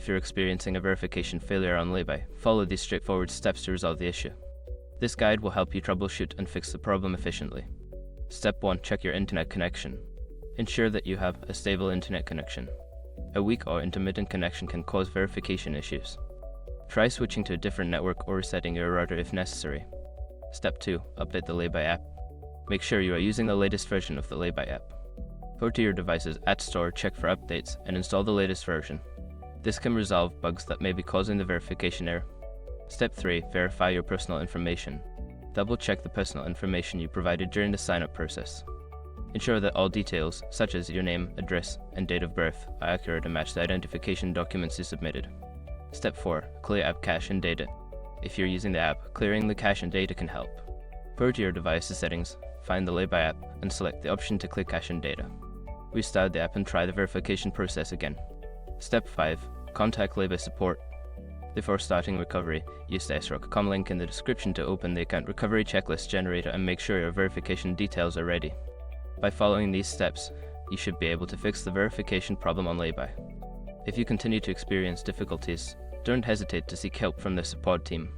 if you're experiencing a verification failure on Laybuy, follow these straightforward steps to resolve the issue. This guide will help you troubleshoot and fix the problem efficiently. Step 1. Check your internet connection. Ensure that you have a stable internet connection. A weak or intermittent connection can cause verification issues. Try switching to a different network or resetting your router if necessary. Step 2. Update the Laybuy app. Make sure you are using the latest version of the Laybuy app. Go to your device's App Store, check for updates, and install the latest version. This can resolve bugs that may be causing the verification error. Step 3. Verify your personal information. Double-check the personal information you provided during the sign-up process. Ensure that all details, such as your name, address, and date of birth, are accurate and match the identification documents you submitted. Step 4. Clear app cache and data. If you're using the app, clearing the cache and data can help. Go to your device's settings, find the Laybuy app, and select the option to clear cache and data. Restart the app and try the verification process again. Step 5. Contact Laybuy support. Before starting recovery, use the sroc.com link in the description to open the account recovery checklist generator and make sure your verification details are ready. By following these steps, you should be able to fix the verification problem on Laybuy. If you continue to experience difficulties, don't hesitate to seek help from the support team.